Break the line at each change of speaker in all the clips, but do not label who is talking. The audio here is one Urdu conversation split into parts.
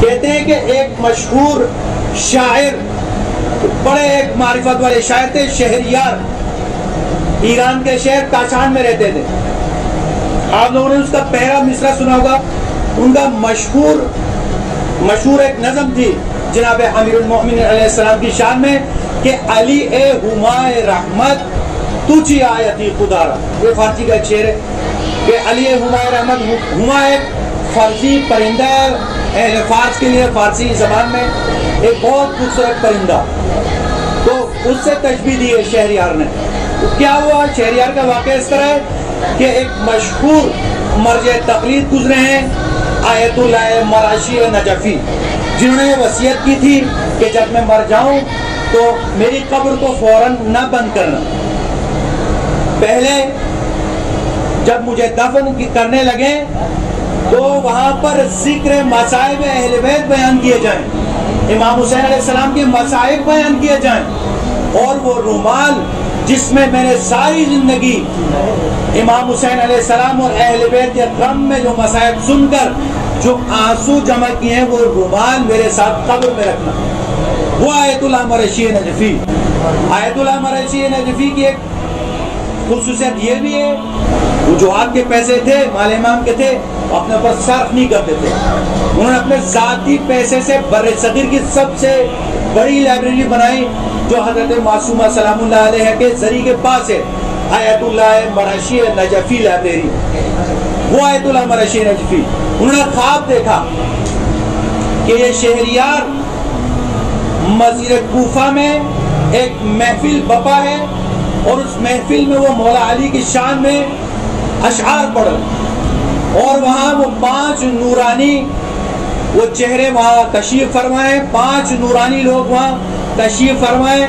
کہتے ہیں کہ ایک مشہور شاعر، بڑے ایک معرفت والے شاعر تھے، شہریار، ایران کے شہر کاشان میں رہتے تھے. آپ لوگوں نے اس کا پہلا مصرع سنا ہوگا. ان کا مشہور ایک نظم تھی جناب امیر المومنین علیہ السلام کی شان میں کہ علی اے ہمائے رحمت تجھی آیتی خدارا. یہ فارسی کا ایک شعر ہے کہ علی اے ہمائے رحمت. ہما ایک فارسی پرندہ ہے، اہل فارس کے لیے فارسی زبان میں ایک بہت خوبصورت پرندہ. تو اس سے تشبیہ دی ہے شہریار نے. تو کیا ہوا؟ شہریار کا واقعہ اس طرح ہے کہ ایک مشہور مرجع تقلید گزرے ہیں آیت اللہ مراشی نجفی، جنہوں نے یہ وصیت کی تھی کہ جب میں مر جاؤں تو میری قبر کو فوراً نہ بند کرنا. پہلے جب مجھے دفن کرنے لگے تو وہاں پر ذکر مصائب اہل بیت بیان کیے جائیں، امام حسین علیہ السلام کے مصائب بیان کیے جائیں، اور وہ رومال جس میں میں نے ساری زندگی امام حسین علیہ السلام اور اہل بیت کے غم میں جو مصائب سن کر جو آنسو جمع کیے ہیں وہ رومال میرے ساتھ قبر میں رکھنا. وہ آیت اللہ مرشی نجفی. آیت اللہ مرشی نجفی کی ایک خصوصیت یہ بھی ہے، وجوہات کے پیسے تھے، مال امام کے تھے، اپنے اوپر صرف نہیں کرتے تھے. انہوں نے اپنے ذاتی پیسے سے بر صغیر کی سب سے بڑی لائبریری بنائی جو حضرت معصومہ سلام اللہ علیہ کے ذریعے کے پاس ہے، آیت اللہ مرشی نجفی لائبریری. وہ آیت اللہ مرشی نجفی. انہوں نے خواب دیکھا کہ یہ شہریار مسجد کوفہ میں ایک محفل بپا ہے اور اس محفل میں وہ مولا علی کی شان میں اشعار پڑھ رہے، اور وہاں وہ 5 نورانی وہ چہرے وہاں تشریف فرمائے، 5 نورانی لوگ وہاں تشریف فرمائے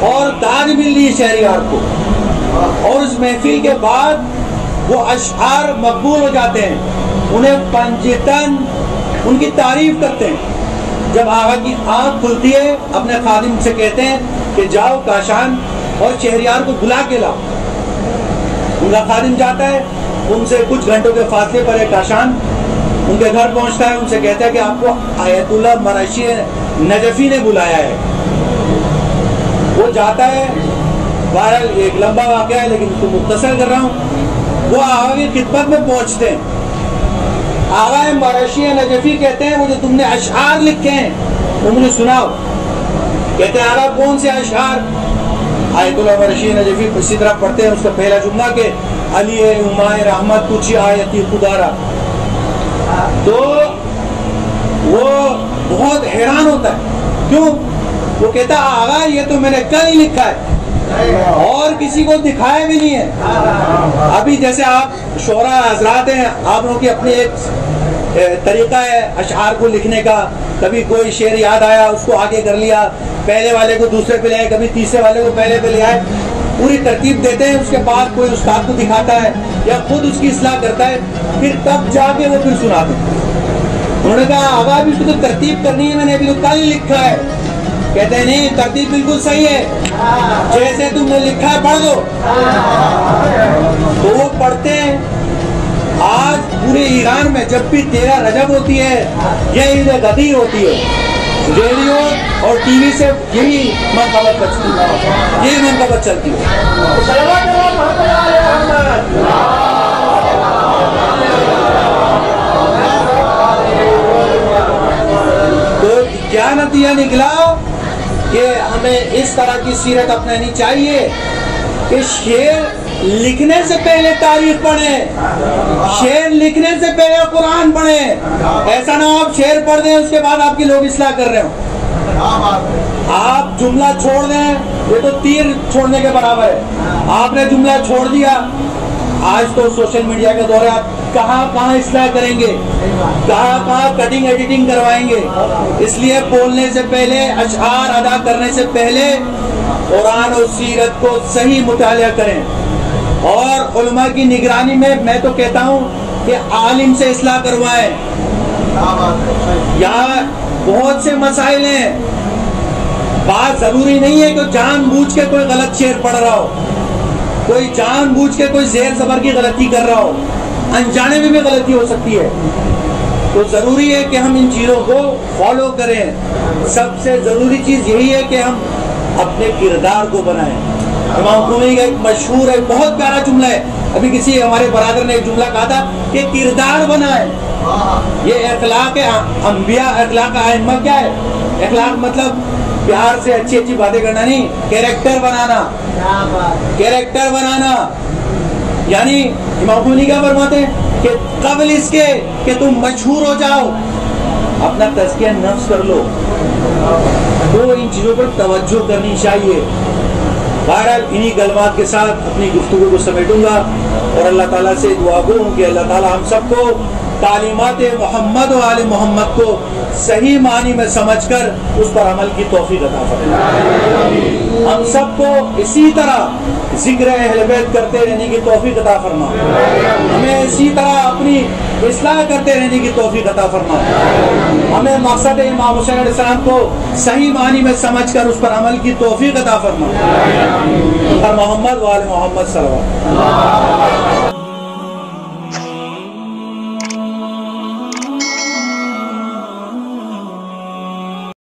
اور داد مل لی شہریار کو. اور اس محفل کے بعد وہ اشعار مقبول ہو جاتے ہیں، انہیں پنجتن ان کی تعریف کرتے ہیں. جب آقا کی آنکھ کھلتی ہے اپنے خادم سے کہتے ہیں کہ جاؤ کاشان اور شہریار کو بلا کے لاؤ. ان کا خادم جاتا ہے، ان سے کچھ گھنٹوں کے فاصلے پر ہے کاشان، ان کے گھر پہنچتا ہے، ان سے کہتا ہے کہ آپ کو آیت اللہ مرشی نجفی نے بلایا ہے. وہ جاتا ہے. بہرحال ایک لمبا واقعہ ہے لیکن اس کو مختصر کر رہا ہوں. وہ آقا کی خدمت میں پہنچتے ہیں. آقا مرشی نجفی کہتے ہیں وہ جو تم نے اشعار لکھے ہیں وہ مجھے سناؤ. کہتے ہیں آقا کون سے اشعار؟ آیت اللہ مرشی نجفی اسی طرح پڑھتے ہیں اس کا پہلا جملہ کہ علی ہمائے رحمت تجھی آیتی خدارا. تو وہ بہت حیران ہوتا ہے. کیوں؟ وہ کہتا ہے آقا یہ تو میں نے کل ہی لکھا ہے اور کسی کو دکھایا بھی نہیں ہے. ابھی جیسے آپ شعراء حضرات ہیں، آپ لوگوں کی اپنی ایک طریقہ ہے اشعار کو لکھنے کا. کبھی کوئی شعر یاد آیا اس کو آگے کر لیا، پہلے والے کو دوسرے پہ لے آئے، کبھی تیسرے والے کو پہلے پہ لے آئے، پوری ترتیب دیتے ہیں. اس کے بعد کوئی استاد کو دکھاتا ہے یا خود اس کی اصلاح کرتا ہے، پھر تب جا کے وہ پھر سناتے ہیں. انہوں نے کہا آقا ابھی اس کو تو ترتیب کرنی ہے، میں نے ابھی تو کل لکھا ہے. کہتے ہیں نہیں ترتیب بالکل صحیح ہے، جیسے تم نے لکھا ہے پڑھ دو. تو وہ پڑھتے ہیں. آج پورے ایران میں جب بھی 13 رجب ہوتی ہے یا عید غدیر ہوتی ہے، ریڈیو اور ٹی وی سے یہی منقبت بچتی ہے، یہی منقبت چلتی ہے. تو کیا نتیجہ نکلا کہ ہمیں اس طرح کی سیرت اپنانی چاہیے کہ شعر لکھنے سے پہلے تاریخ پڑھیں، شعر لکھنے سے پہلے قرآن پڑھیں. ایسا نہ ہو آپ شعر پڑھ دیں اس کے بعد آپ کی لوگ اصلاح کر رہے ہوں. آپ جملہ چھوڑ دیں یہ تو تیر چھوڑنے کے برابر ہے. آپ نے جملہ چھوڑ دیا. آج تو سوشل میڈیا کے دور ہے، آپ کہاں کہاں اصلاح کریں گے، کہاں کہاں کٹنگ ایڈیٹنگ کروائیں گے. اس لیے بولنے سے پہلے، اشعار ادا کرنے سے پہلے قرآن اور سیرت کو صحیح مطالعہ کریں. اور علماء کی نگرانی میں تو کہتا ہوں کہ عالم سے اصلاح کروائیں. یہاں بہت سے مسائل ہیں. بات ضروری نہیں ہے کہ جان بوجھ کے کوئی غلط شعر پڑھ رہا ہو، کوئی جان بوجھ کے کوئی زیر زبر کی غلطی کر رہا ہو. انجانے میں بھی غلطی ہو سکتی ہے. تو ضروری ہے کہ ہم ان چیزوں کو فالو کریں. سب سے ضروری چیز یہی ہے کہ ہم اپنے کردار کو بنائیں. امام خمینی کا ایک مشہور ہے، بہت پیارا جملہ ہے. ابھی کسی ہمارے برادر نے ایک جملہ کہا تھا کہ کردار بنائیں. یہ اخلاق انبیاء، اخلاق ائمہ کیا ہے؟ اخلاق مطلب پیار سے اچھی اچھی باتیں کرنا نہیں، کیریکٹر بنانا. کیریکٹر بنانا یعنی امام خمینی کیا فرماتے ہیں کہ قبل اس کے کہ تم مشہور ہو جاؤ اپنا تزکیہ نفس کر لو. تو ان چیزوں پر توجہ کرنی چاہیے. بہرحال انہی کلمات کے ساتھ اپنی گفتگو کو سمیٹوں گا اور اللہ تعالیٰ سے دعا کروں کہ اللہ تعالیٰ ہم سب کو تعلیمات محمد و آل محمد کو صحیح معنی میں سمجھ کر اس پر عمل کی توفیق عطا فرمائے. ہم سب کو اسی طرح ذکر اہل بیت کرتے رہنے کی توفیق عطا فرما. ہمیں اسی طرح اپنی اصلاح کرتے رہنے کی توفیق عطا فرما. ہمیں مقصد امام حسین علیہ السلام کو صحیح معنی میں سمجھ کر اس پر عمل کی توفیق عطا فرما. اور محمد و آل محمد صلی اللہ علیہ وسلم.